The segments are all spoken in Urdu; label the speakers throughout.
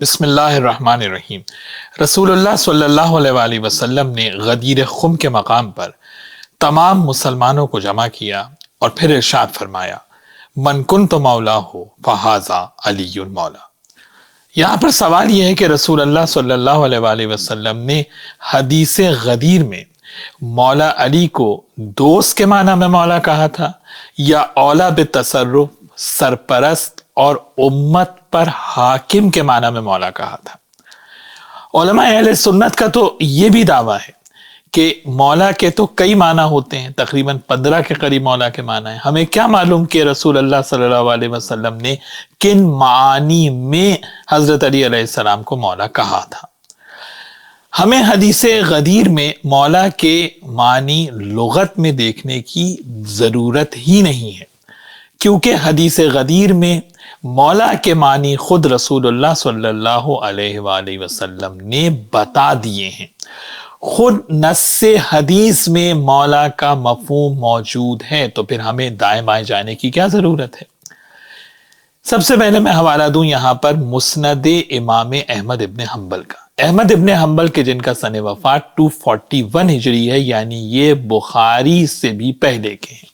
Speaker 1: بسم اللہ الرحمن الرحیم۔ رسول اللہ صلی اللہ علیہ وآلہ وسلم نے غدیر خم کے مقام پر تمام مسلمانوں کو جمع کیا اور پھر ارشاد فرمایا، من کنت مولا ہو فہذا علی مولا۔ یہاں پر سوال یہ ہے کہ رسول اللہ صلی اللہ علیہ وآلہ وسلم نے حدیث غدیر میں مولا علی کو دوست کے معنی میں مولا کہا تھا یا اولا بتصرف، سرپرست اور امت پر حاکم کے معنی میں مولا کہا تھا؟ علماء اہل سنت کا تو یہ بھی دعویٰ ہے کہ مولا کے تو کئی معنی ہوتے ہیں، تقریباً 15 کے قریب مولا کے معنی ہیں۔ ہمیں کیا معلوم کہ رسول اللہ صلی اللہ علیہ وسلم نے کن معانی میں حضرت علی علیہ السلام کو مولا کہا تھا؟ ہمیں حدیث غدیر میں مولا کے معنی لغت میں دیکھنے کی ضرورت ہی نہیں ہے، کیونکہ حدیث غدیر میں مولا کے معنی خود رسول اللہ صلی اللہ علیہ وآلہ وسلم نے بتا دیے ہیں۔ خود نص حدیث میں مولا کا مفہوم موجود ہے، تو پھر ہمیں دائیں بائیں جانے کی کیا ضرورت ہے؟ سب سے پہلے میں حوالہ دوں یہاں پر مسند امام احمد ابن حنبل کا۔ احمد ابن حنبل کے جن کا سن وفات 241 ہجری ہے، یعنی یہ بخاری سے بھی پہلے کے ہیں۔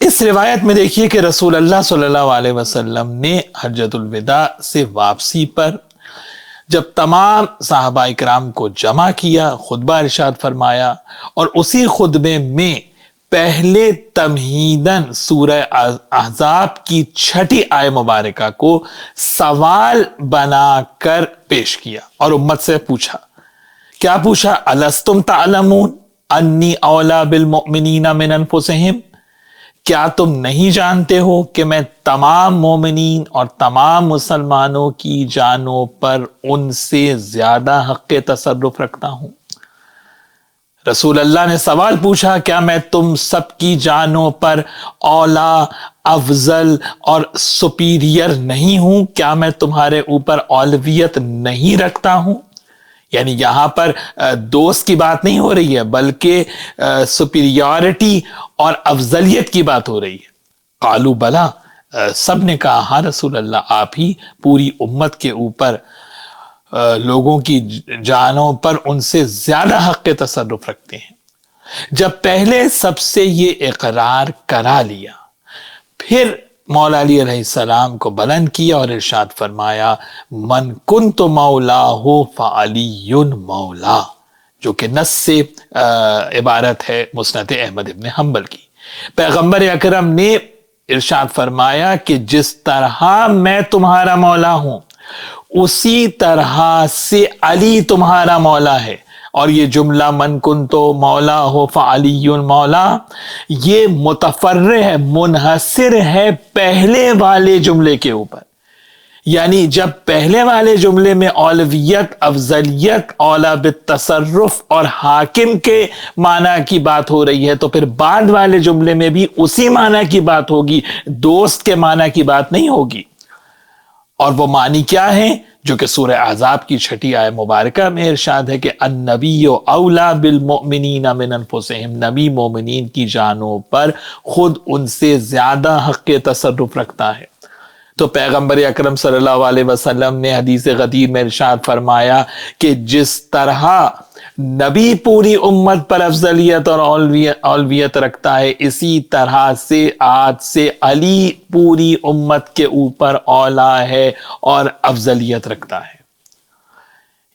Speaker 1: اس روایت میں دیکھیے کہ رسول اللہ صلی اللہ علیہ وسلم نے حجۃ الوداع سے واپسی پر جب تمام صحابہ کرام کو جمع کیا، خطبہ ارشاد فرمایا، اور اسی خطبے میں پہلے تمہیداً سورہ احزاب کی 6 آیت مبارکہ کو سوال بنا کر پیش کیا اور امت سے پوچھا۔ کیا پوچھا؟ الستم تعلمون انی اولا بالمؤمنین من انفسہم، کیا تم نہیں جانتے ہو کہ میں تمام مومنین اور تمام مسلمانوں کی جانوں پر ان سے زیادہ حق تصرف رکھتا ہوں؟ رسول اللہ نے سوال پوچھا، کیا میں تم سب کی جانوں پر اولا، افضل اور سپیریئر نہیں ہوں؟ کیا میں تمہارے اوپر اولویت نہیں رکھتا ہوں؟ یعنی یہاں پر دوست کی بات نہیں ہو رہی ہے، بلکہ سپیریورٹی اور افضلیت کی بات ہو رہی ہے۔ قالوا بلا، سب نے کہا ہاں رسول اللہ، آپ ہی پوری امت کے اوپر لوگوں کی جانوں پر ان سے زیادہ حق تصرف رکھتے ہیں۔ جب پہلے سب سے یہ اقرار کرا لیا، پھر مولا علی علیہ السلام کو بلند کیا اور ارشاد فرمایا، من کنت مولا ہو فعلی مولا، جو کہ نص سے عبارت ہے مسند احمد ابن حنبل کی۔ پیغمبر اکرم نے ارشاد فرمایا کہ جس طرح میں تمہارا مولا ہوں اسی طرح سے علی تمہارا مولا ہے۔ اور یہ جملہ من کنتو مولا ہو فعلی مولا، یہ متفرع ہے، منحصر ہے پہلے والے جملے کے اوپر۔ یعنی جب پہلے والے جملے میں اولویت، افضلیت، اولا بالتصرف اور حاکم کے معنی کی بات ہو رہی ہے، تو پھر بعد والے جملے میں بھی اسی معنی کی بات ہوگی، دوست کے معنی کی بات نہیں ہوگی۔ اور وہ معنی کیا ہے؟ جو کہ سورہ احزاب کی 6 آیت مبارکہ میں ارشاد ہے کہ النبی اولا بالمؤمنین من انفسہم، نبی مومنین کی جانوں پر خود ان سے زیادہ حق تصرف رکھتا ہے۔ تو پیغمبر اکرم صلی اللہ علیہ وسلم نے حدیث غدیر میں ارشاد فرمایا کہ جس طرح نبی پوری امت پر افضلیت اور اولویت رکھتا ہے، اسی طرح سے آج سے علی پوری امت کے اوپر اولا ہے اور افضلیت رکھتا ہے۔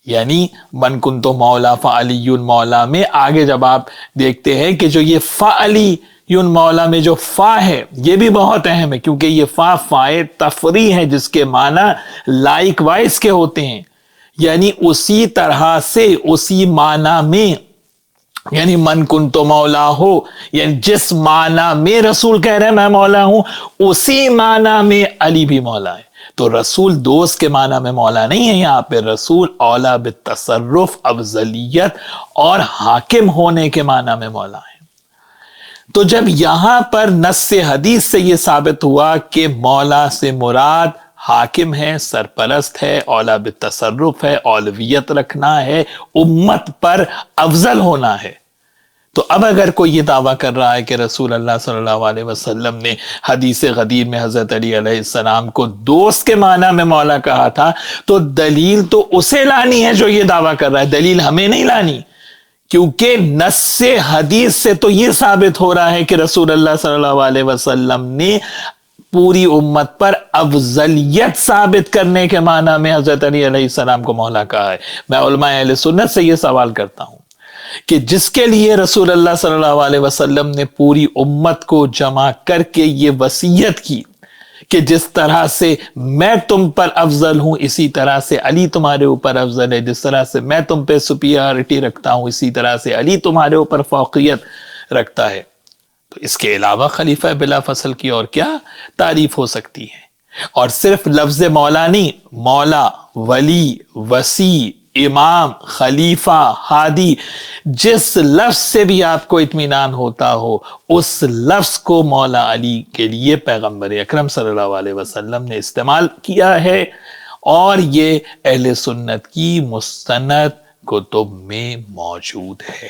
Speaker 1: یعنی من کنتو مولا فعلی مولا میں آگے جب آپ دیکھتے ہیں کہ جو یہ فعلی مولا میں جو فا ہے، یہ بھی بہت اہم ہے، کیونکہ یہ فائے تفریح ہے، جس کے معنی لائک وائز کے ہوتے ہیں۔ یعنی اسی طرح سے، اسی معنی میں، یعنی من کنتو مولا ہو، یعنی جس معنی میں رسول کہہ رہے ہیں میں مولا ہوں، اسی معنی میں علی بھی مولا ہے۔ تو رسول دوست کے معنی میں مولا نہیں ہے، یہاں پہ رسول اولا بالتصرف، افضلیت اور حاکم ہونے کے معنی میں مولا ہے۔ تو جب یہاں پر نص حدیث سے یہ ثابت ہوا کہ مولا سے مراد حاکم ہے، سرپرست ہے، اولا بالتصرف ہے، اولویت رکھنا ہے، امت پر افضل ہونا ہے، تو اب اگر کوئی یہ دعویٰ کر رہا ہے کہ رسول اللہ صلی اللہ علیہ وسلم نے حدیث غدیر میں حضرت علی علیہ السلام کو دوست کے معنی میں مولا کہا تھا، تو دلیل تو اسے لانی ہے جو یہ دعویٰ کر رہا ہے، دلیل ہمیں نہیں لانی، کیونکہ نص حدیث سے تو یہ ثابت ہو رہا ہے کہ رسول اللہ صلی اللہ علیہ وسلم نے پوری امت پر افضلیت ثابت کرنے کے معنی میں حضرت علی علیہ السلام کو مولا کہا ہے۔ میں علماء اہل سنت سے یہ سوال کرتا ہوں کہ جس کے لیے رسول اللہ صلی اللہ علیہ وسلم نے پوری امت کو جمع کر کے یہ وصیت کی کہ جس طرح سے میں تم پر افضل ہوں اسی طرح سے علی تمہارے اوپر افضل ہے، جس طرح سے میں تم پہ سپیریٹی رکھتا ہوں اسی طرح سے علی تمہارے اوپر فوقیت رکھتا ہے، تو اس کے علاوہ خلیفہ بلا فصل کی اور کیا تعریف ہو سکتی ہے؟ اور صرف لفظ مولا نہیں، مولا، ولی، وصی، امام، خلیفہ، ہادی، جس لفظ سے بھی آپ کو اطمینان ہوتا ہو اس لفظ کو مولا علی کے لیے پیغمبر اکرم صلی اللہ علیہ وسلم نے استعمال کیا ہے، اور یہ اہل سنت کی مستند کتب میں موجود ہے۔